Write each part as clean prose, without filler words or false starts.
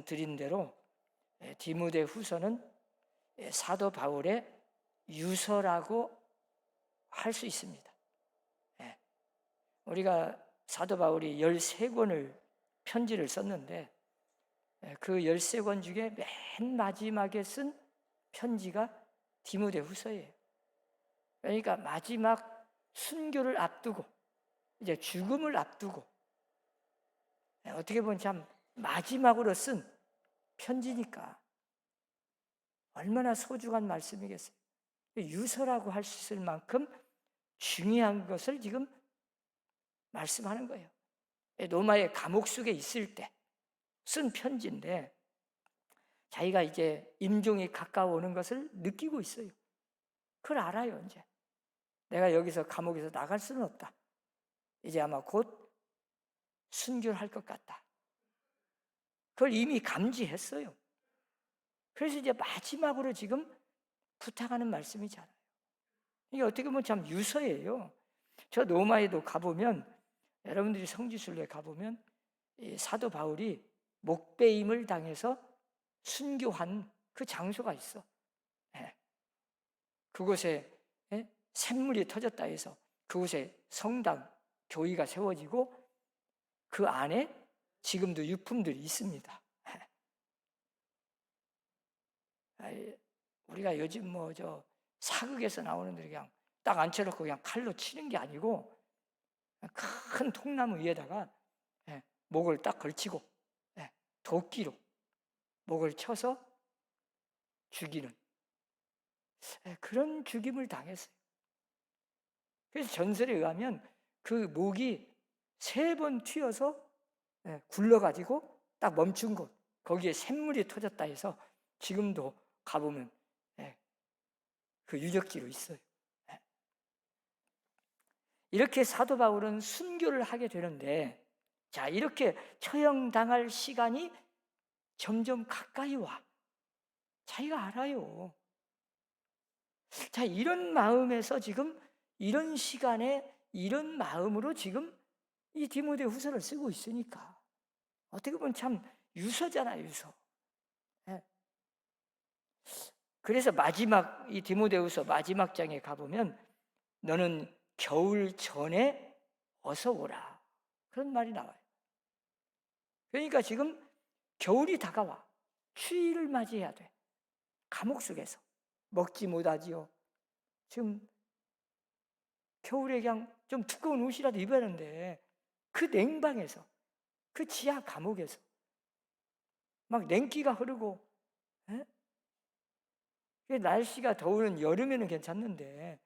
말씀드린 대로 디모데 후서는 사도 바울의 유서라고 할 수 있습니다. 우리가 사도 바울이 13권을 편지를 썼는데 그 13권 중에 맨 마지막에 쓴 편지가 디모데 후서예요. 그러니까 마지막 순교를 앞두고 이제 죽음을 앞두고 어떻게 보면 참 마지막으로 쓴 편지니까 얼마나 소중한 말씀이겠어요. 유서라고 할 수 있을 만큼 중요한 것을 지금 말씀하는 거예요. 로마의 감옥 속에 있을 때 쓴 편지인데 자기가 이제 임종이 가까워 오는 것을 느끼고 있어요. 그걸 알아요. 이제 내가 여기서 감옥에서 나갈 수는 없다. 이제 아마 곧 순교를 할 것 같다. 그걸 이미 감지했어요. 그래서 이제 마지막으로 지금 부탁하는 말씀이잖아요. 이게 어떻게 보면 참 유서예요. 저 로마에도 가보면, 여러분들이 성지순례 가보면 이 사도 바울이 목베임을 당해서 순교한 그 장소가 있어. 그곳에 샘물이 터졌다 해서 그곳에 성당, 교회가 세워지고 그 안에 지금도 유품들이 있습니다. 우리가 요즘 뭐 저 사극에서 나오는 데 그냥 딱 앉혀놓고 그냥 칼로 치는 게 아니고 큰 통나무 위에다가 목을 딱 걸치고 도끼로 목을 쳐서 죽이는 그런 죽임을 당했어요. 그래서 전설에 의하면 그 목이 3번 튀어서 굴러가지고 딱 멈춘 곳, 거기에 샘물이 터졌다 해서 지금도 가보면 그 유적지로 있어요. 이렇게 사도 바울은 순교를 하게 되는데, 자, 이렇게 처형당할 시간이 점점 가까이 와. 자기가 알아요. 자, 이런 마음에서 지금 이런 시간에 이런 마음으로 지금 이 디모데 후서를 쓰고 있으니까 어떻게 보면 참 유서잖아요, 유서. 그래서 마지막 이 디모데후서 마지막 장에 가보면 너는 겨울 전에 어서 오라, 그런 말이 나와요. 그러니까 지금 겨울이 다가와. 추위를 맞이해야 돼. 감옥 속에서 먹지 못하지요. 지금 겨울에 그냥 좀 두꺼운 옷이라도 입어야 하는데 그 냉방에서, 그 지하 감옥에서 막 냉기가 흐르고, 날씨가 더우는 여름에는 괜찮는데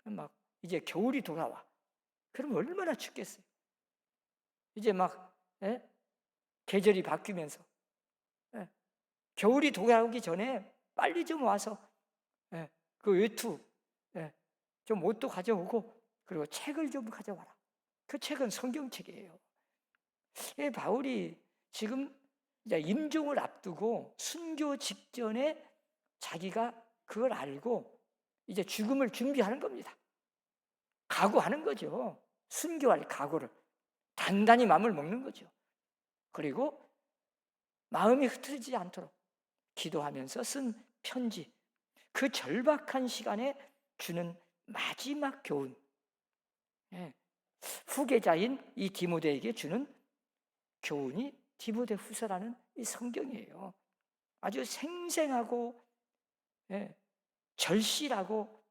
막 이제 겨울이 돌아와. 그럼 얼마나 춥겠어요. 이제 막 계절이 바뀌면서 겨울이 돌아오기 전에 빨리 좀 와서 그 외투 좀 옷도 가져오고 그리고 책을 좀 가져와라. 그 책은 성경책이에요. 바울이 지금 이제 임종을 앞두고 순교 직전에 자기가 그걸 알고 이제 죽음을 준비하는 겁니다. 각오하는 거죠. 순교할 각오를 단단히 마음을 먹는 거죠. 그리고 마음이 흐트러지지 않도록 기도하면서 쓴 편지, 그 절박한 시간에 주는 마지막 교훈, 후계자인 이 디모데에게 주는 교훈이 디모데 후서라는 이 성경이에요. 아주 생생하고 절실하고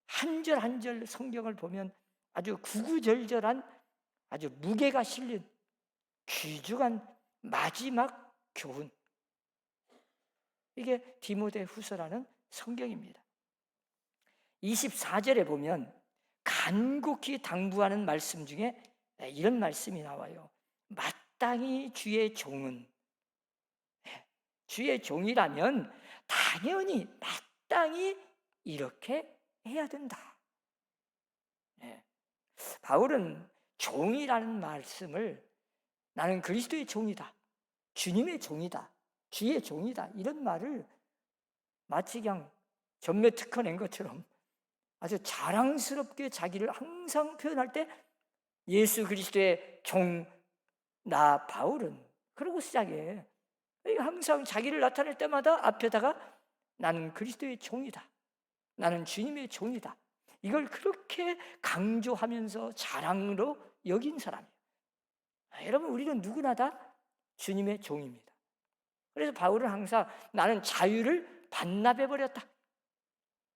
한 절 한 절 성경을 보면 아주 구구절절한, 아주 무게가 실린 귀중한 마지막 교훈, 이게 디모데 후서라는 성경입니다. 24절에 보면 간곡히 당부하는 말씀 중에 이런 말씀이 나와요. 마땅히 주의 종은, 주의 종이라면 당연히 마땅히 이렇게 해야 된다. 바울은 종이라는 말씀을 나는 그리스도의 종이다, 주님의 종이다, 주의 종이다, 이런 말을 마치 그냥 전매 특허 낸 것처럼 아주 자랑스럽게 자기를 항상 표현할 때 예수 그리스도의 종, 나 바울은, 그러고 시작해. 항상 자기를 나타낼 때마다 앞에다가 나는 그리스도의 종이다, 나는 주님의 종이다, 이걸 그렇게 강조하면서 자랑으로 여긴 사람이에요. 여러분, 우리는 누구나 다 주님의 종입니다. 그래서 바울은 항상 나는 자유를 반납해버렸다.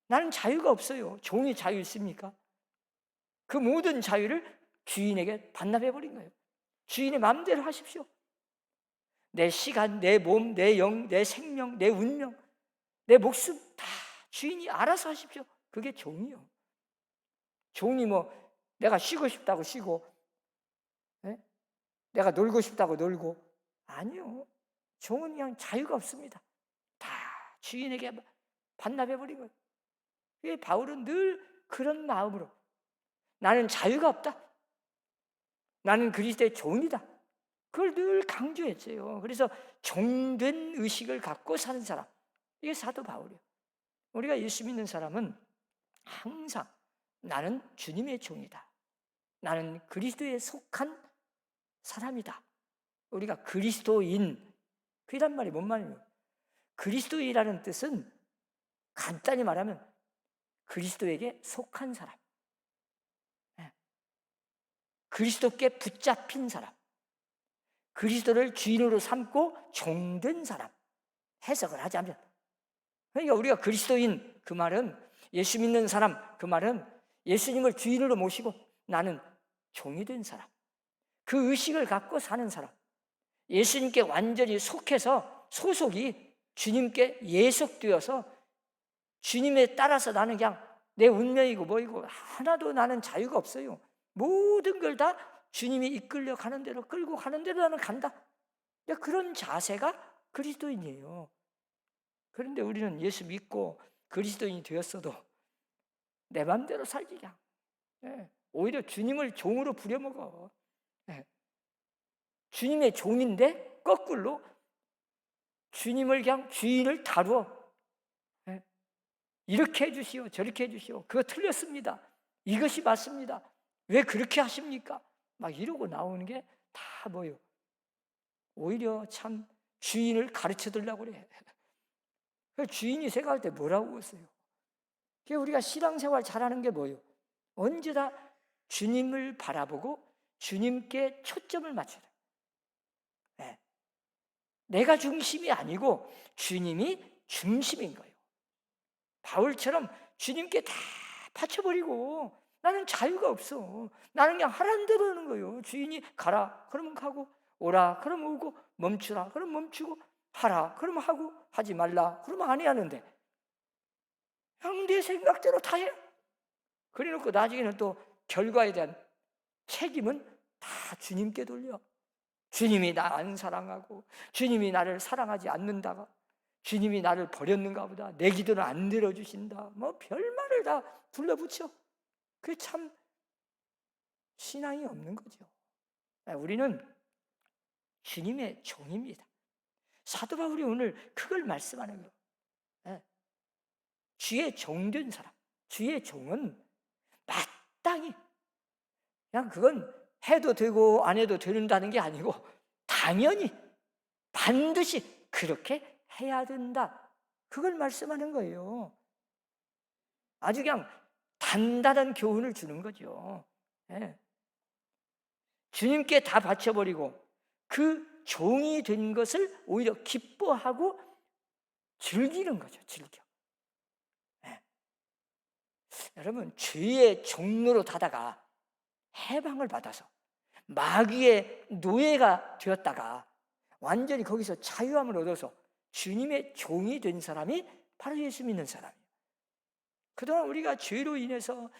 나는 자유가 없어요. 종이 자유 있습니까? 그 모든 자유를 주인에게 반납해버린 거예요. 주인의 마음대로 하십시오. 내 시간, 내 몸, 내 영, 내 생명, 내 운명, 내 목숨 다 주인이 알아서 하십시오. 그게 종이요. 종이 뭐 내가 쉬고 싶다고 쉬고, 내가 놀고 싶다고 놀고, 아니요. 종은 그냥 자유가 없습니다. 다 주인에게 반납해버린 거예요. 왜 바울은 늘 그런 마음으로 나는 자유가 없다, 나는 그리스도의 종이다, 그걸 늘 강조했어요. 그래서 종된 의식을 갖고 사는 사람, 이게 사도 바울이에요. 우리가 예수 믿는 사람은 항상 나는 주님의 종이다, 나는 그리스도에 속한 사람이다. 우리가 그리스도인, 그란 말이 뭔 말이에요? 그리스도인이라는 뜻은 간단히 말하면 그리스도에게 속한 사람, 그리스도께 붙잡힌 사람, 그리스도를 주인으로 삼고 종된 사람, 해석을 하자면. 그러니까 우리가 그리스도인, 그 말은 예수 믿는 사람, 그 말은 예수님을 주인으로 모시고 나는 종이 된 사람, 그 의식을 갖고 사는 사람, 예수님께 완전히 속해서 소속이 주님께 예속되어서 주님에 따라서 나는 그냥 내 운명이고 뭐이고 하나도 나는 자유가 없어요. 모든 걸 다 주님이 이끌려 가는 대로, 끌고 가는 대로 나는 간다. 그런 자세가 그리스도인이에요. 그런데 우리는 예수 믿고 그리스도인이 되었어도 내 맘대로 살지 그냥. 오히려 주님을 종으로 부려먹어. 주님의 종인데 거꾸로 주님을 그냥 주인을 다루어. 이렇게 해주시오, 저렇게 해주시오, 그거 틀렸습니다, 이것이 맞습니다, 왜 그렇게 하십니까? 막 이러고 나오는 게 다 뭐예요? 오히려 참 주인을 가르쳐 들려고 그래. 주인이 생각할 때 뭐라고 했어요? 우리가 신앙생활 잘하는 게 뭐예요? 언제 다 주님을 바라보고 주님께 초점을 맞춰야 돼. 내가 중심이 아니고 주님이 중심인 거예요. 바울처럼 주님께 다 바쳐버리고 나는 자유가 없어. 나는 그냥 하라는 대로 하는 거예요. 주인이 가라 그러면 가고, 오라 그러면 오고, 멈추라 그러면 멈추고, 하라 그러면 하고, 하지 말라 그러면 안 해야 하는데 그냥 내 생각대로 다 해. 그래놓고 나중에는 또 결과에 대한 책임은 다 주님께 돌려. 주님이 나 안 사랑하고, 주님이 나를 사랑하지 않는다가, 주님이 나를 버렸는가 보다, 내 기도는 안 들어주신다, 뭐 별말을 다 둘러붙여. 그게 참 신앙이 없는 거죠. 우리는 주님의 종입니다. 사도 바울이 오늘 그걸 말씀하는 거예요. 주의 종된 사람, 주의 종은 마땅히 그냥 그건 해도 되고 안 해도 된다는 게 아니고 당연히 반드시 그렇게 해야 된다, 그걸 말씀하는 거예요. 아주 그냥 단단한 교훈을 주는 거죠. 주님께 다 바쳐버리고 그 종이 된 것을 오히려 기뻐하고 즐기는 거죠. 즐겨. 여러분, 죄의 종로로 다다가 해방을 받아서 마귀의 노예가 되었다가 완전히 거기서 자유함을 얻어서 주님의 종이 된 사람이 바로 예수 믿는 사람이에요. 그동안 우리가 죄로 인해서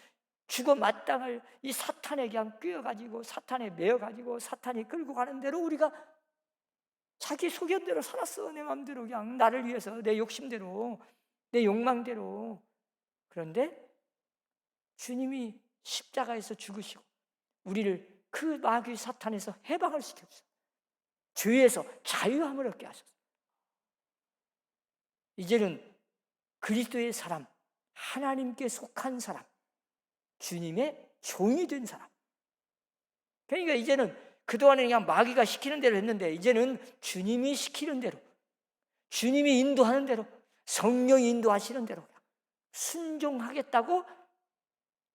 죽어 마땅할 이 사탄에 그냥 꿰어가지고, 사탄에 매어가지고, 사탄이 끌고 가는 대로 우리가 자기 소견대로 살았어. 내 마음대로 그냥 나를 위해서, 내 욕심대로, 내 욕망대로. 그런데 주님이 십자가에서 죽으시고 우리를 그 마귀 사탄에서 해방을 시켜주셨어요. 죄에서 자유함을 얻게 하셨어요. 이제는 그리스도의 사람, 하나님께 속한 사람, 주님의 종이 된 사람. 그러니까 이제는 그동안에 그냥 마귀가 시키는 대로 했는데 이제는 주님이 시키는 대로, 주님이 인도하는 대로, 성령이 인도하시는 대로 순종하겠다고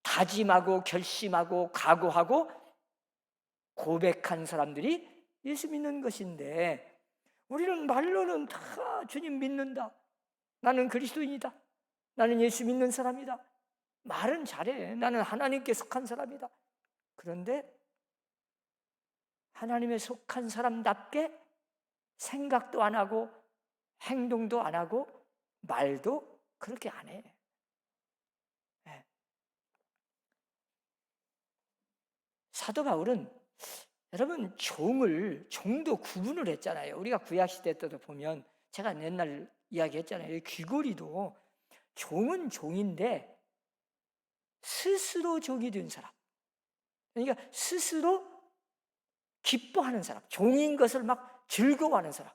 다짐하고 결심하고 각오하고 고백한 사람들이 예수 믿는 것인데, 우리는 말로는 다 주님 믿는다, 나는 그리스도인이다, 나는 예수 믿는 사람이다, 말은 잘해, 나는 하나님께 속한 사람이다. 그런데 하나님에 속한 사람답게 생각도 안 하고 행동도 안 하고 말도 그렇게 안 해. 네. 사도 바울은 여러분 종도 구분을 했잖아요. 우리가 구약시대 때도 보면 제가 옛날 이야기했잖아요. 귀고리도 종은 종인데 스스로 종이 된 사람, 그러니까 스스로 기뻐하는 사람, 종인 것을 막 즐거워하는 사람,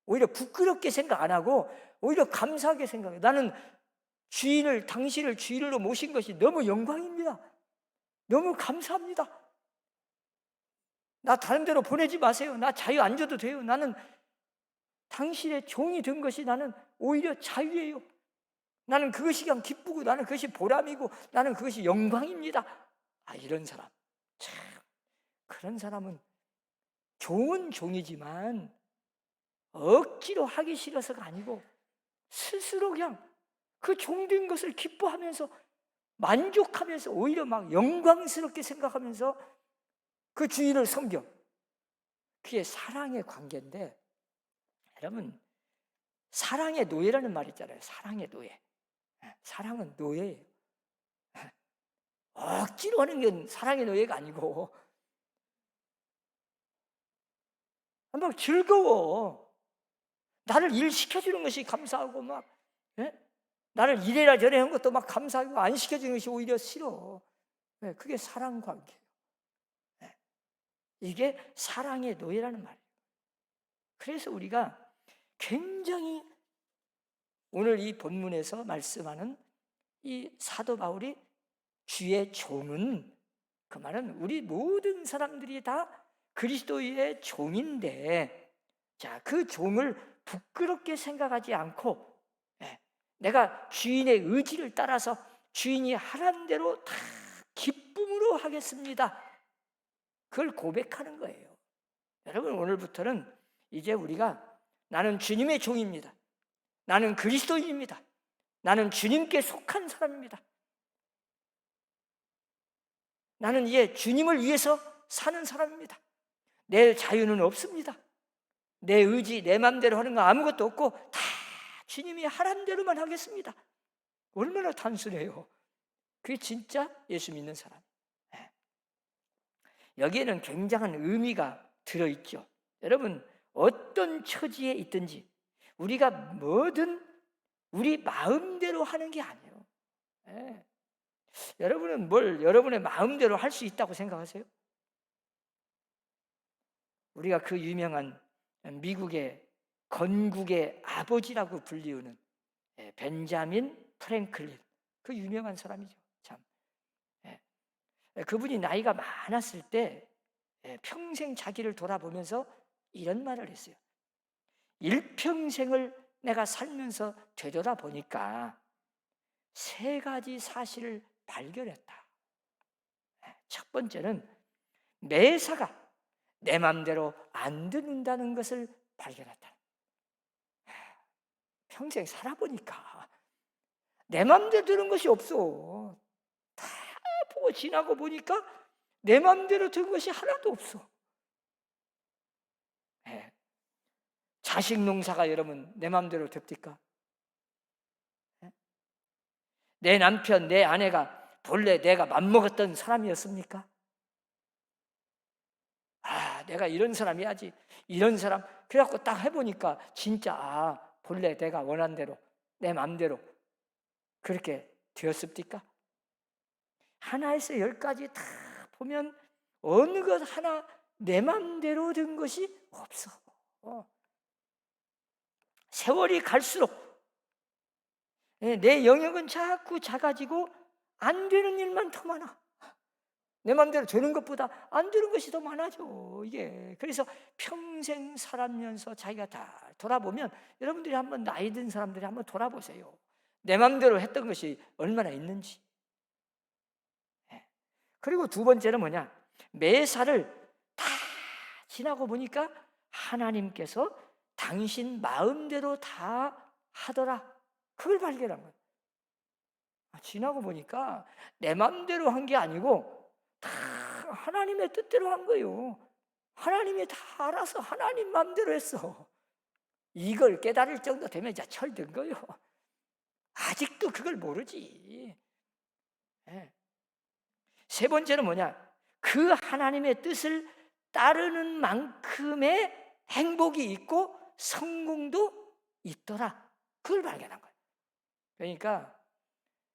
오히려 부끄럽게 생각 안 하고 오히려 감사하게 생각해요. 나는 당신을 주인으로 모신 것이 너무 영광입니다, 너무 감사합니다, 나 다른 데로 보내지 마세요, 나 자유 안 줘도 돼요, 나는 당신의 종이 된 것이 나는 오히려 자유예요, 나는 그것이 그냥 기쁘고 나는 그것이 보람이고 나는 그것이 영광입니다. 이런 사람, 참, 그런 사람은 종은 종이지만 억지로 하기 싫어서가 아니고 스스로 그냥 그 종된 것을 기뻐하면서 만족하면서 오히려 막 영광스럽게 생각하면서 그 주인을 섬겨. 그게 사랑의 관계인데, 여러분, 사랑의 노예라는 말 있잖아요. 사랑의 노예. 사랑은 노예예요. 억지로 하는 건 사랑의 노예가 아니고 막 즐거워. 나를 일 시켜주는 것이 감사하고 막, 나를 이래라 저래 한 것도 막 감사하고 안 시켜주는 것이 오히려 싫어. 그게 사랑 관계예요. 이게 사랑의 노예라는 말이에요. 그래서 우리가 굉장히 오늘 이 본문에서 말씀하는 이 사도 바울이 주의 종은, 그 말은 우리 모든 사람들이 다 그리스도의 종인데, 자, 그 종을 부끄럽게 생각하지 않고 내가 주인의 의지를 따라서 주인이 하라는 대로 다 기쁨으로 하겠습니다, 그걸 고백하는 거예요. 여러분, 오늘부터는 이제 우리가 나는 주님의 종입니다, 나는 그리스도인입니다, 나는 주님께 속한 사람입니다, 나는 이제 주님을 위해서 사는 사람입니다, 내 자유는 없습니다, 내 의지, 내 마음대로 하는 거 아무것도 없고 다 주님이 하라는 대로만 하겠습니다. 얼마나 단순해요. 그게 진짜 예수 믿는 사람. 여기에는 굉장한 의미가 들어있죠. 여러분, 어떤 처지에 있든지 우리가 뭐든 우리 마음대로 하는 게 아니에요. 여러분은 뭘 여러분의 마음대로 할 수 있다고 생각하세요? 우리가 그 유명한 미국의 건국의 아버지라고 불리우는 벤자민 프랭클린, 그 유명한 사람이죠. 참, 그분이 나이가 많았을 때 평생 자기를 돌아보면서 이런 말을 했어요. 일평생을 내가 살면서 되돌아보니까 3가지 사실을 발견했다. 첫 번째는 매사가 내 마음대로 안 듣는다는 것을 발견했다. 평생 살아보니까 내 마음대로 되는 것이 없어. 다 보고 지나고 보니까 내 마음대로 된 것이 하나도 없어. 자식 농사가 여러분 내 마음대로 됩니까? 내 남편, 내 아내가 본래 내가 맘먹었던 사람이었습니까? 내가 이런 사람이야지, 이런 사람. 그래갖고 딱 해보니까 진짜 본래 내가 원한 대로 내 마음대로 그렇게 되었습니까? 하나에서 10까지 다 보면 어느 것 하나 내 마음대로 된 것이 없어. 세월이 갈수록 내 영역은 자꾸 작아지고 안 되는 일만 더 많아. 내 마음대로 되는 것보다 안 되는 것이 더 많아져, 이게. 그래서 평생 살아면서 자기가 다 돌아보면, 여러분들이 한번 나이 든 사람들이 한번 돌아보세요. 내 마음대로 했던 것이 얼마나 있는지. 그리고 두 번째는 뭐냐? 매사를 다 지나고 보니까 하나님께서 당신 마음대로 다 하더라, 그걸 발견한 거예요. 지나고 보니까 내 마음대로 한 게 아니고 다 하나님의 뜻대로 한 거예요. 하나님이 다 알아서 하나님 마음대로 했어. 이걸 깨달을 정도 되면 이제 철든 거예요. 아직도 그걸 모르지. 세 번째는 뭐냐? 그 하나님의 뜻을 따르는 만큼의 행복이 있고 성공도 있더라, 그걸 발견한 거예요. 그러니까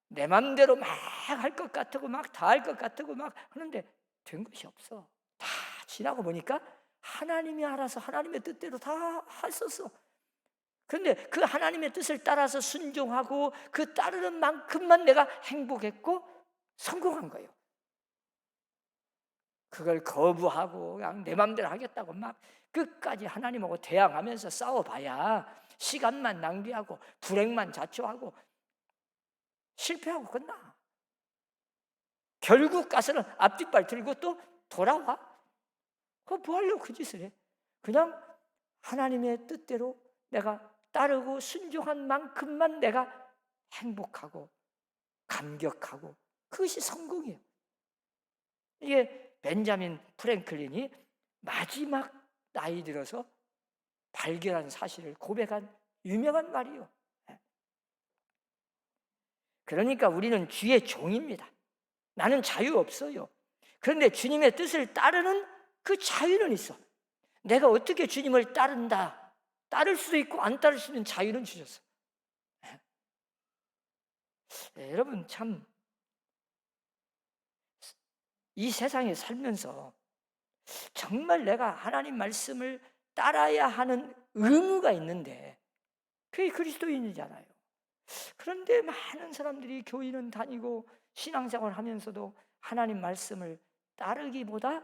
내 맘대로 막 할 것 같고 막 다 할 것 같고 막 하는데 된 것이 없어. 다 지나고 보니까 하나님이 알아서 하나님의 뜻대로 다 했었어. 그런데 그 하나님의 뜻을 따라서 순종하고 그 따르는 만큼만 내가 행복했고 성공한 거예요. 그걸 거부하고 그냥 내 맘대로 하겠다고 막 끝까지 하나님하고 대항하면서 싸워봐야 시간만 낭비하고 불행만 자초하고 실패하고 끝나. 결국 가서는 앞뒷발 들고 또 돌아와. 그거 뭐 하려고 그 짓을 해? 그냥 하나님의 뜻대로 내가 따르고 순종한 만큼만 내가 행복하고 감격하고, 그것이 성공이에요. 이게 벤자민 프랭클린이 마지막 나이 들어서 발견한 사실을 고백한 유명한 말이에요. 그러니까 우리는 주의 종입니다. 나는 자유 없어요. 그런데 주님의 뜻을 따르는 그 자유는 있어. 내가 어떻게 주님을 따른다, 따를 수도 있고 안 따를 수 있는 자유는 주셨어. 여러분, 참 이 세상에 살면서 정말 내가 하나님 말씀을 따라야 하는 의무가 있는데 그게 그리스도인이잖아요. 그런데 많은 사람들이 교회는 다니고 신앙생활을 하면서도 하나님 말씀을 따르기보다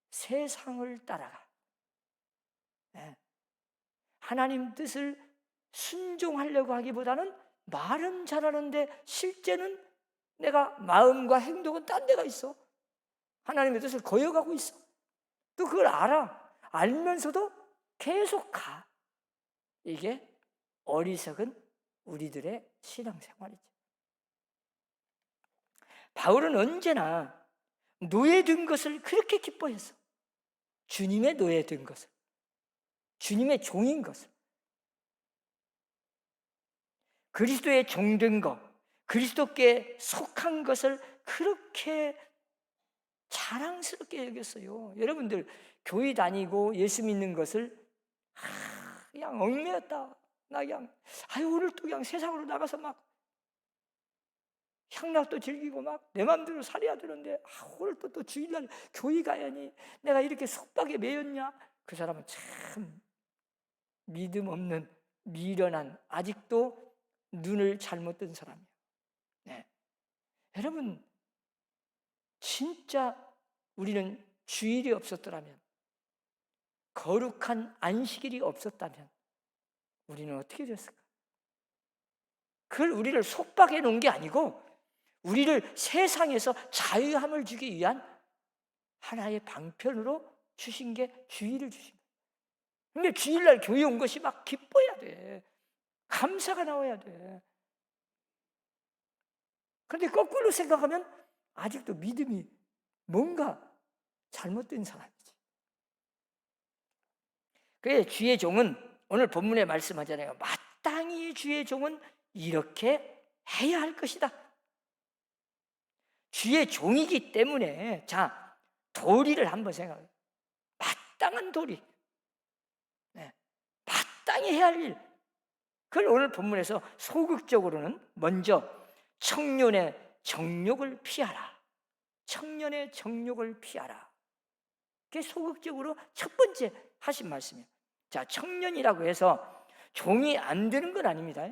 세상을 따라가. 하나님 뜻을 순종하려고 하기보다는 말은 잘하는데 실제는 내가 마음과 행동은 딴 데가 있어. 하나님의 뜻을 거역하고 있어. 또 그걸 알면서도 계속 가. 이게 어리석은 우리들의 신앙생활이죠. 바울은 언제나 노예된 것을 그렇게 기뻐했어. 주님의 노예된 것을, 주님의 종인 것을, 그리스도의 종된 것, 그리스도께 속한 것을 그렇게 자랑스럽게 여겼어요. 여러분들 교회 다니고 예수 믿는 것을 그냥 얽매였다. 나 그냥 오늘 또 그냥 세상으로 나가서 막 향락도 즐기고 막 내 마음대로 살아야 되는데 오늘 또 주일날 교회 가야 하니 내가 이렇게 속박에 매였냐? 그 사람은 참 믿음 없는 미련한, 아직도 눈을 잘못 뜬 사람이에요. 여러분, 진짜 우리는 주일이 없었더라면, 거룩한 안식일이 없었다면 우리는 어떻게 됐을까? 그걸 우리를 속박해 놓은 게 아니고 우리를 세상에서 자유함을 주기 위한 하나의 방편으로 주신 게 주일을 주신 거예요. 근데 주일날 교회 온 것이 막 기뻐야 돼. 감사가 나와야 돼. 그런데 거꾸로 생각하면 아직도 믿음이 뭔가 잘못된 사람이지. 그래, 주의 종은 오늘 본문에 말씀하잖아요. 마땅히 주의 종은 이렇게 해야 할 것이다. 주의 종이기 때문에, 자, 도리를 한번 생각해요. 마땅한 도리, 마땅히 해야 할 일. 그걸 오늘 본문에서 소극적으로는 먼저 청년의 정욕을 피하라. 청년의 정욕을 피하라. 그게 소극적으로 첫 번째 하신 말씀이에요. 자, 청년이라고 해서 종이 안 되는 건 아닙니다.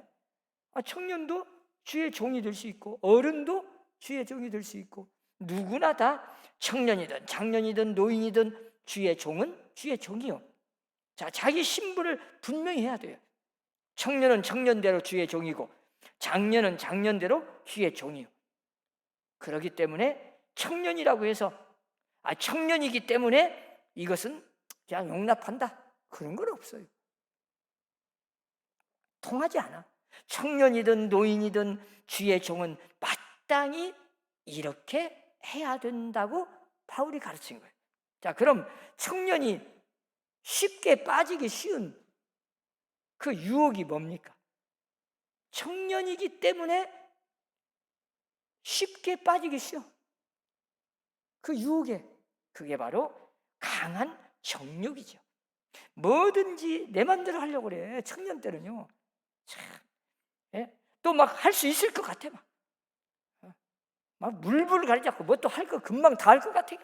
청년도 주의 종이 될 수 있고 어른도 주의 종이 될 수 있고 누구나 다 청년이든 장년이든 노인이든 주의 종은 주의 종이요. 자, 자기 신분을 분명히 해야 돼요. 청년은 청년대로 주의 종이고 장년은 장년대로 주의 종이요. 그렇기 때문에 청년이라고 해서 청년이기 때문에 이것은 그냥 용납한다, 그런 건 없어요. 통하지 않아. 청년이든 노인이든 주의 종은 마땅히 이렇게 해야 된다고 바울이 가르친 거예요. 자, 그럼 청년이 쉽게 빠지기 쉬운 그 유혹이 뭡니까? 청년이기 때문에 쉽게 빠지기 쉬워. 그 유혹에, 그게 바로 강한 정욕이죠. 뭐든지 내 맘대로 하려고 그래, 청년 때는요. 참, 예? 또 막 할 수 있을 것 같아. 막 물불 가리지 뭐 또 할 거 금방 다 할 것 같아.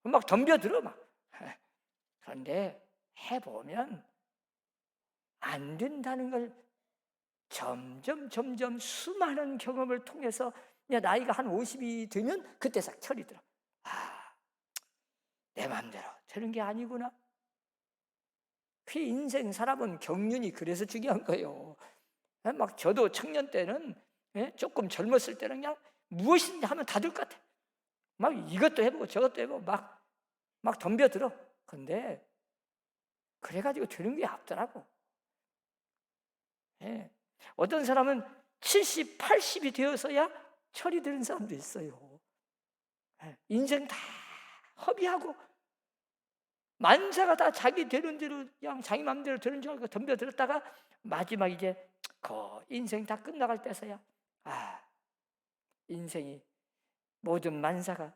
막 덤벼들어 막. 그런데 해보면 안 된다는 걸 점점 수많은 경험을 통해서 나이가 한 50이 되면 그때 싹 철이 들어. 내 마음대로 되는 게 아니구나. 그 인생 살아본 경륜이 그래서 중요한 거예요. 막 저도 청년 때는, 조금 젊었을 때는 그냥 무엇이든지 하면 다 될 것 같아. 막 이것도 해보고 저것도 해보고 막 덤벼들어. 근데 그래가지고 되는 게 없더라고. 어떤 사람은 70, 80이 되어서야 철이 드는 사람도 있어요. 인생 다 허비하고 만사가 다 자기 되는 대로 그냥 자기 마음대로 되는 줄 알고 덤벼들었다가 마지막 이제 그 인생 다 끝나갈 때서야 인생이 모든 만사가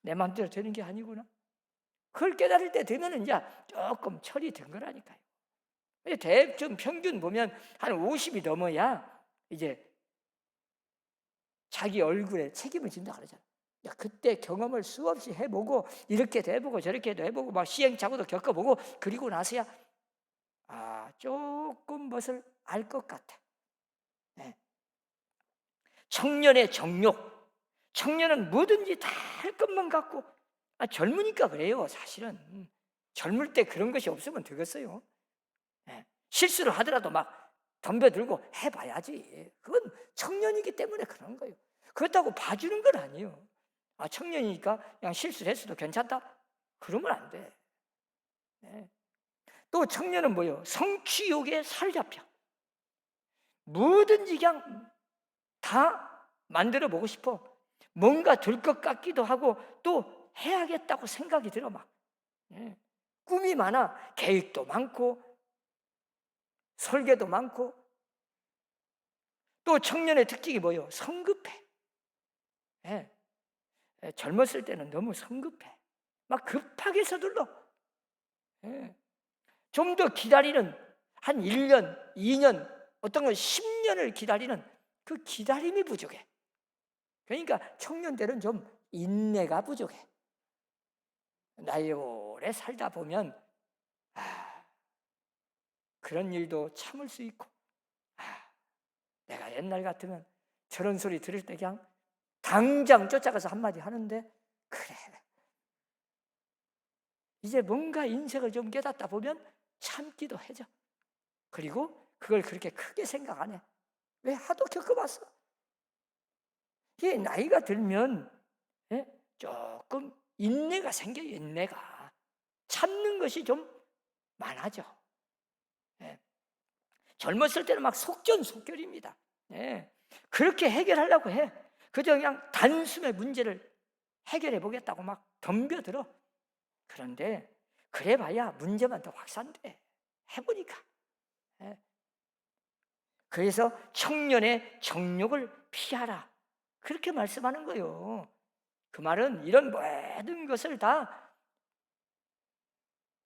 내 마음대로 되는 게 아니구나. 그걸 깨달을 때 되면은 이제 조금 철이 든 거라니까요. 대충 평균 보면 한 50이 넘어야 이제 자기 얼굴에 책임을 진다 그러잖아. 그때 경험을 수없이 해보고 이렇게도 해보고 저렇게도 해보고 막 시행착오도 겪어보고 그리고 나서야 조금 무엇을 알 것 같아. 청년의 정욕. 청년은 뭐든지 다 할 것만 같고 젊으니까 그래요. 사실은 젊을 때 그런 것이 없으면 되겠어요. 실수를 하더라도 막 덤벼들고 해봐야지. 그건 청년이기 때문에 그런 거예요. 그렇다고 봐주는 건 아니에요. 청년이니까 그냥 실수를 했어도 괜찮다? 그러면 안 돼. 또 청년은 뭐예요? 성취욕에 사로잡혀. 뭐든지 그냥 다 만들어 보고 싶어. 뭔가 될 것 같기도 하고 또 해야겠다고 생각이 들어 막. 꿈이 많아. 계획도 많고 설계도 많고. 또 청년의 특징이 뭐예요? 성급해. 젊었을 때는 너무 성급해. 막 급하게 서둘러. 좀 더 기다리는 한 1년, 2년, 어떤 건 10년을 기다리는 그 기다림이 부족해. 그러니까 청년들은 좀 인내가 부족해. 나이 오래 살다 보면 그런 일도 참을 수 있고 내가 옛날 같으면 저런 소리 들을 때 그냥 당장 쫓아가서 한마디 하는데 그래. 이제 뭔가 인생을 좀 깨닫다 보면 참기도 해져. 그리고 그걸 그렇게 크게 생각 안 해. 왜? 하도 겪어봤어. 이게 나이가 들면 조금 인내가 생겨요. 인내가. 참는 것이 좀 많아져. 젊었을 때는 막 속전속결입니다. 그렇게 해결하려고 해. 그저 그냥 단숨에 문제를 해결해 보겠다고 막 덤벼들어. 그런데 그래봐야 문제만 더 확산돼. 해보니까. 그래서 청년의 정욕을 피하라. 그렇게 말씀하는 거예요. 그 말은 이런 모든 것을 다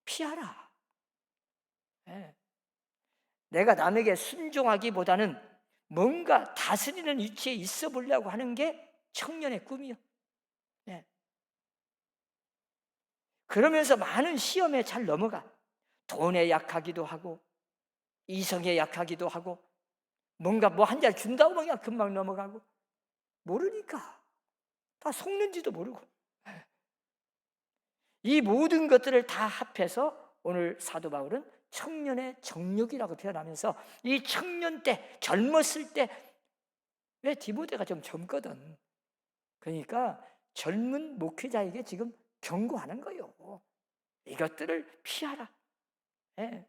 피하라. 내가 남에게 순종하기보다는 뭔가 다스리는 위치에 있어 보려고 하는 게 청년의 꿈이요. 그러면서 많은 시험에 잘 넘어가. 돈에 약하기도 하고 이성에 약하기도 하고 뭔가 뭐 한 잔 준다고 그냥 금방 넘어가고 모르니까. 다 속는지도 모르고. 이 모든 것들을 다 합해서 오늘 사도 바울은 청년의 정욕이라고 표현하면서 이 청년 때, 젊었을 때, 왜 디모데가 좀 젊거든. 그러니까 젊은 목회자에게 지금 경고하는 거예요. 이것들을 피하라. 예.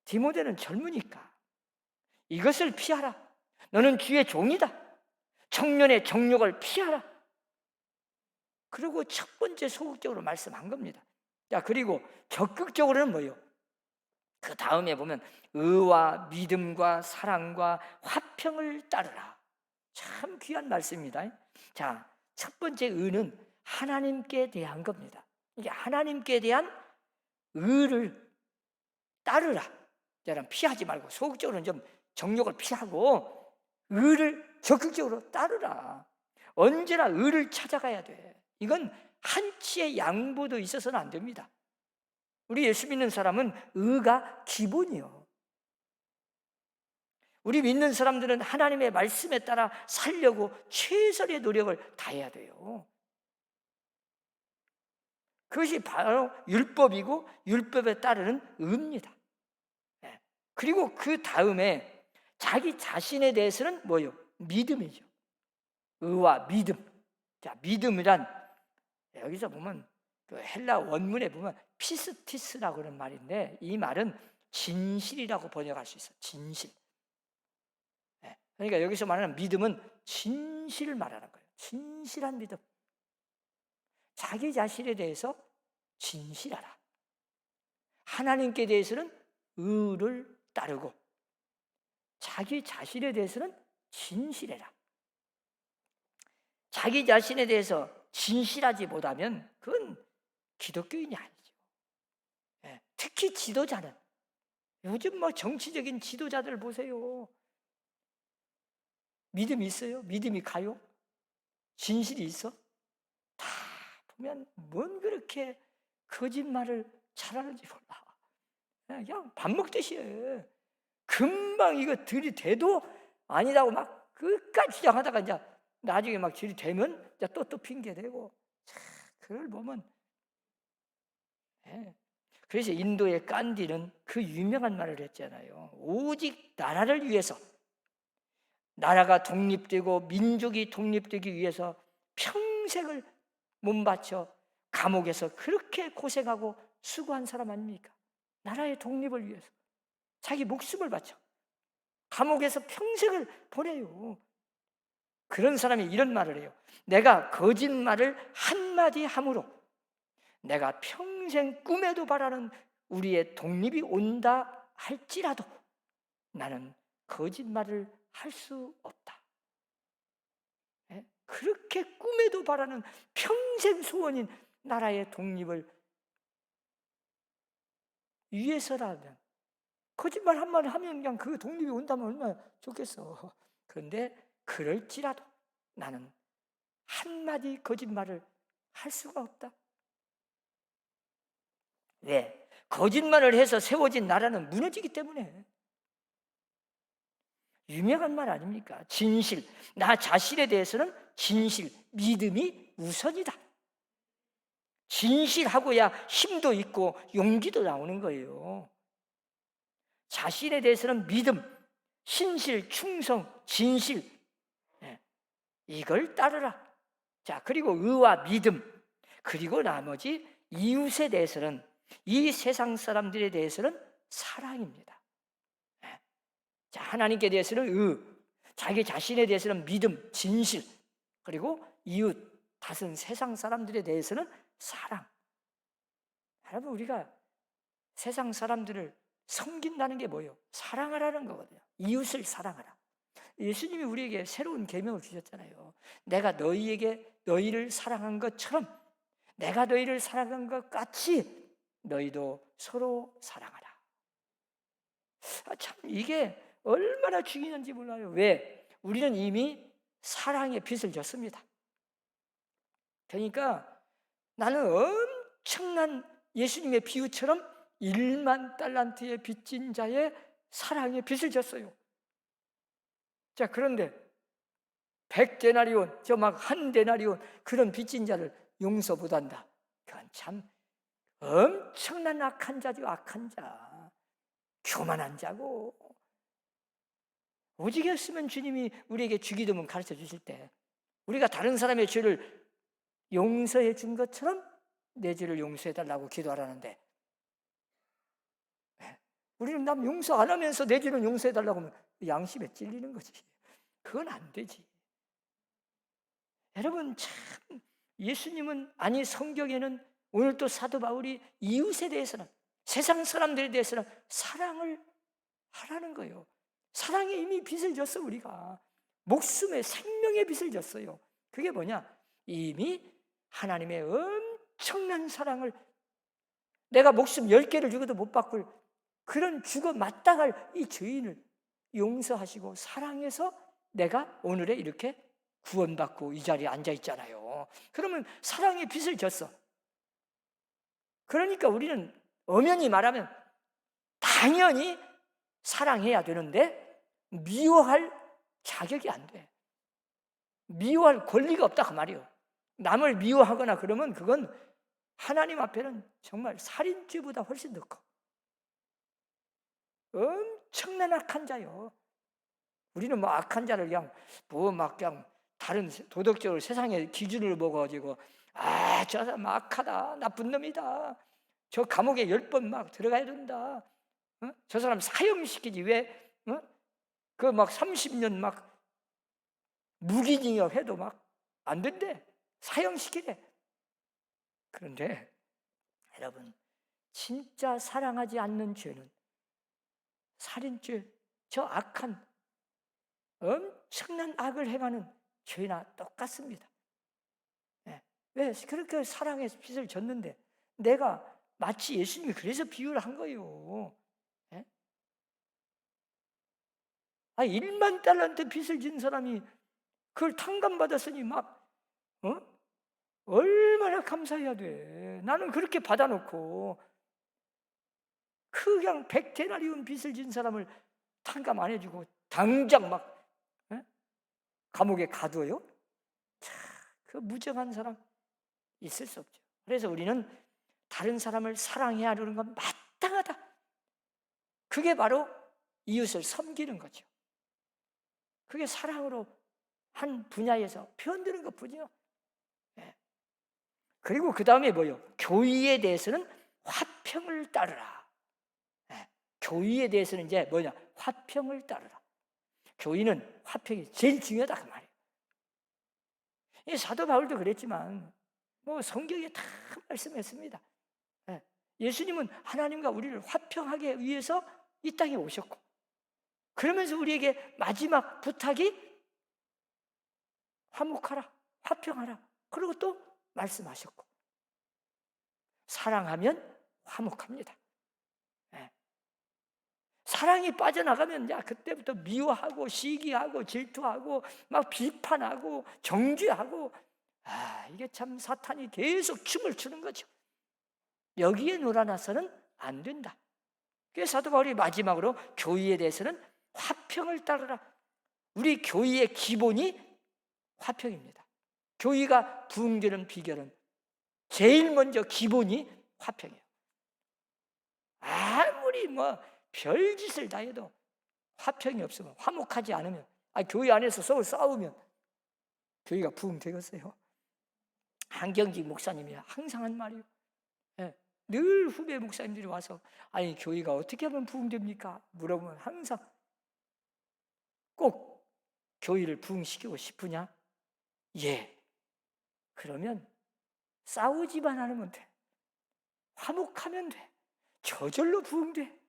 디모데는 젊으니까 이것을 피하라. 너는 주의 종이다. 청년의 정욕을 피하라. 그리고 첫 번째 소극적으로 말씀한 겁니다. 자, 그리고 적극적으로는 뭐예요? 그 다음에 보면 의와 믿음과 사랑과 화평을 따르라. 참 귀한 말씀입니다. 자, 첫 번째 의는 하나님께 대한 겁니다. 이게 하나님께 대한 의를 따르라. 여러분, 피하지 말고 소극적으로는 좀 정욕을 피하고 의를 적극적으로 따르라. 언제나 의를 찾아가야 돼. 이건 한치의 양보도 있어서는 안 됩니다. 우리 예수 믿는 사람은 의가 기본이요. 우리 믿는 사람들은 하나님의 말씀에 따라 살려고 최선의 노력을 다해야 돼요. 그것이 바로 율법이고 율법에 따르는 의입니다. 그리고 그 다음에 자기 자신에 대해서는 뭐예요? 믿음이죠. 의와 믿음. 자, 믿음이란 여기서 보면 그 헬라 원문에 보면 피스티스라고 하는 말인데 이 말은 진실이라고 번역할 수 있어요. 진실. 그러니까 여기서 말하는 믿음은 진실을 말하는 거예요. 진실한 믿음. 자기 자신에 대해서 진실하라. 하나님께 대해서는 의를 따르고 자기 자신에 대해서는 진실해라. 자기 자신에 대해서 진실하지 못하면 그건 기독교인이 아니죠. 특히 지도자는 요즘 뭐 정치적인 지도자들 보세요. 믿음이 있어요? 믿음이 가요? 진실이 있어? 다 보면 뭔 그렇게 거짓말을 잘하는지 몰라. 그냥 밥 먹듯이 해. 금방 이거 들이대도 아니라고 막 끝까지 주장하다가 이제 나중에 막 들이대면 이제 또 핑계대고. 그걸 보면. 그래서 인도의 간디는 그 유명한 말을 했잖아요. 오직 나라를 위해서, 나라가 독립되고 민족이 독립되기 위해서 평생을 몸바쳐 감옥에서 그렇게 고생하고 수고한 사람 아닙니까? 나라의 독립을 위해서 자기 목숨을 바쳐 감옥에서 평생을 보내요. 그런 사람이 이런 말을 해요. 내가 거짓말을 한마디 함으로 내가 평생 꿈에도 바라는 우리의 독립이 온다 할지라도 나는 거짓말을 할 수 없다. 그렇게 꿈에도 바라는 평생 소원인 나라의 독립을 위해서라면 거짓말 한마디 하면 그냥 그 독립이 온다면 얼마나 좋겠어. 그런데 그럴지라도 나는 한마디 거짓말을 할 수가 없다. 왜? 거짓말을 해서 세워진 나라는 무너지기 때문에. 유명한 말 아닙니까? 진실. 나 자신에 대해서는 진실, 믿음이 우선이다. 진실하고야 힘도 있고 용기도 나오는 거예요. 자신에 대해서는 믿음, 신실, 충성, 진실, 이걸 따르라. 자, 그리고 의와 믿음, 그리고 나머지 이웃에 대해서는, 이 세상 사람들에 대해서는 사랑입니다. 자, 하나님께 대해서는 의, 자기 자신에 대해서는 믿음, 진실, 그리고 이웃, 다른 세상 사람들에 대해서는 사랑. 여러분, 우리가 세상 사람들을 섬긴다는 게 뭐예요? 사랑하라는 거거든요. 이웃을 사랑하라. 예수님이 우리에게 새로운 계명을 주셨잖아요. 내가 너희를 사랑한 것처럼 내가 너희를 사랑한 것 같이 너희도 서로 사랑하라. 참 이게 얼마나 중요한지 몰라요. 왜? 우리는 이미 사랑의 빚을 졌습니다. 그러니까 나는 엄청난 예수님의 비유처럼 1만 달란트의 빚진 자의 사랑의 빚을 졌어요. 자, 그런데 100데나리온, 저 막 1데나리온 그런 빚진 자를 용서 못한다. 그건 참 엄청난 악한 자죠. 악한 자, 교만한 자고. 오직이었으면 주님이 우리에게 주기도문 가르쳐 주실 때 우리가 다른 사람의 죄를 용서해 준 것처럼 내 죄를 용서해 달라고 기도하라는데, 우리는 남 용서 안 하면서 내 죄는 용서해 달라고 하면 양심에 찔리는 거지. 그건 안 되지. 여러분, 참 예수님은, 아니 성경에는 오늘 또 사도 바울이 이웃에 대해서는, 세상 사람들에 대해서는 사랑을 하라는 거예요. 사랑에 이미 빚을 졌어. 우리가 목숨의 생명의 빚을 졌어요. 그게 뭐냐? 이미 하나님의 엄청난 사랑을, 내가 목숨 10개를 죽어도 못 바꿀 그런 죽어 마땅할 이 죄인을 용서하시고 사랑해서 내가 오늘에 이렇게 구원받고 이 자리에 앉아 있잖아요. 그러면 사랑의 빚을 졌어. 그러니까 우리는 엄연히 말하면 당연히 사랑해야 되는데 미워할 자격이 안 돼. 미워할 권리가 없다 그 말이에요. 남을 미워하거나 그러면 그건 하나님 앞에는 정말 살인죄보다 훨씬 더 커. 엄청난 악한 자요. 우리는 뭐 악한 자를 그냥 그냥 다른 도덕적으로 세상의 기준을 먹어가지고 저 사람 악하다, 나쁜 놈이다, 저 감옥에 10번 막 들어가야 된다, 저 사람 사형시키지 왜? 그 막 30년 막 무기징역 해도 막 안 된대, 사형시키래. 그런데 여러분, 진짜 사랑하지 않는 죄는 살인죄, 저 악한 엄청난 악을 행하는 죄나 똑같습니다. 왜? 그렇게 사랑의 빚을 졌는데 내가 마치 예수님이 그래서 비유를 한 거예요. 1만 달란트 빚을 진 사람이 그걸 탕감받았으니 막 얼마나 감사해야 돼. 나는 그렇게 받아놓고 그냥 100데나리온 빚을 진 사람을 탕감 안 해주고 당장 막 감옥에 가둬요? 그 무정한 사람 있을 수 없죠. 그래서 우리는 다른 사람을 사랑해야 하는 건 마땅하다. 그게 바로 이웃을 섬기는 거죠. 그게 사랑으로 한 분야에서 표현되는 것뿐이요. 그리고 그 다음에 뭐요? 교의에 대해서는 화평을 따르라. 교의에 대해서는 이제 뭐냐? 화평을 따르라. 교의는 화평이 제일 중요하다 그 말이에요. 이 사도 바울도 그랬지만 뭐 성경에 다 말씀했습니다. 예수님은 하나님과 우리를 화평하게 위해서 이 땅에 오셨고, 그러면서 우리에게 마지막 부탁이 화목하라, 화평하라. 그리고 또 말씀하셨고, 사랑하면 화목합니다. 사랑이 빠져나가면 그때부터 미워하고 시기하고 질투하고 막 비판하고 정죄하고, 이게 참 사탄이 계속 춤을 추는 거죠. 여기에 놀아나서는 안 된다. 그래서 사도 바울이 마지막으로 교의에 대해서는 화평을 따르라. 우리 교의의 기본이 화평입니다. 교의가 부흥되는 비결은 제일 먼저 기본이 화평이에요. 아무리 뭐 별짓을 다 해도 화평이 없으면, 화목하지 않으면, 교회 안에서 서로 싸우면 교회가 부흥되겠어요? 한경직 목사님이 항상 한 말이에요. 늘 후배 목사님들이 와서 교회가 어떻게 하면 부흥됩니까? 물어보면 항상 꼭 교회를 부흥시키고 싶으냐? 예. 그러면 싸우지만 않으면 돼. 화목하면 돼. 저절로 부흥돼.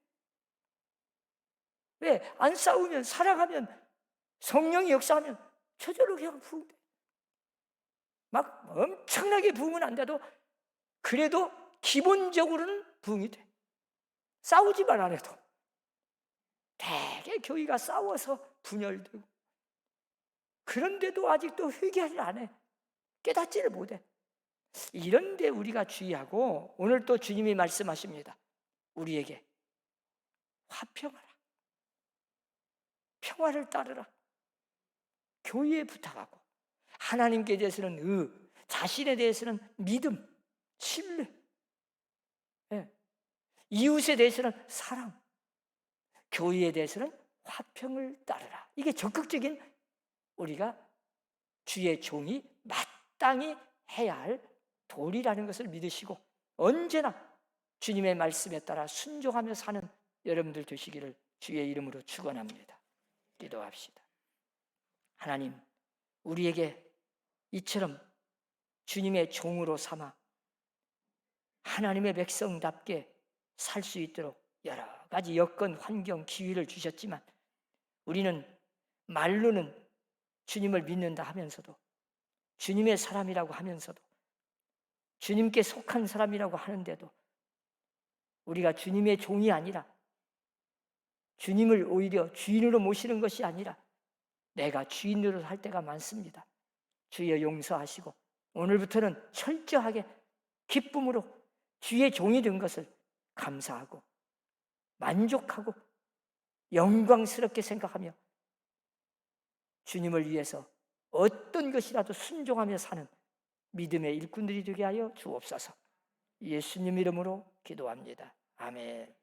왜? 안 싸우면, 사랑하면, 성령이 역사하면 저절로 그냥 부흥돼. 막 엄청나게 부흥은 안 돼도 그래도 기본적으로는 부흥이 돼. 싸우지만 안 해도. 되게 교회가 싸워서 분열되고, 그런데도 아직도 회개하지 않아. 깨닫지를 못해. 이런데 우리가 주의하고, 오늘 또 주님이 말씀하십니다. 우리에게 화평하라, 평화를 따르라. 교회에 부탁하고, 하나님께 대해서는 자신에 대해서는 믿음, 신뢰, 예. 이웃에 대해서는 사랑, 교회에 대해서는 화평을 따르라. 이게 적극적인 우리가 주의 종이 마땅히 해야 할 도리라는 것을 믿으시고 언제나 주님의 말씀에 따라 순종하며 사는 여러분들 되시기를 주의 이름으로 축원합니다. 기도합시다. 하나님, 우리에게 이처럼 주님의 종으로 삼아 하나님의 백성답게 살 수 있도록 여러 가지 여건, 환경, 기회를 주셨지만 우리는 말로는 주님을 믿는다 하면서도, 주님의 사람이라고 하면서도, 주님께 속한 사람이라고 하는데도 우리가 주님의 종이 아니라 주님을 오히려 주인으로 모시는 것이 아니라 내가 주인으로 할 때가 많습니다. 주여 용서하시고 오늘부터는 철저하게 기쁨으로 주의 종이 된 것을 감사하고 만족하고 영광스럽게 생각하며 주님을 위해서 어떤 것이라도 순종하며 사는 믿음의 일꾼들이 되게 하여 주옵소서. 예수님 이름으로 기도합니다. 아멘.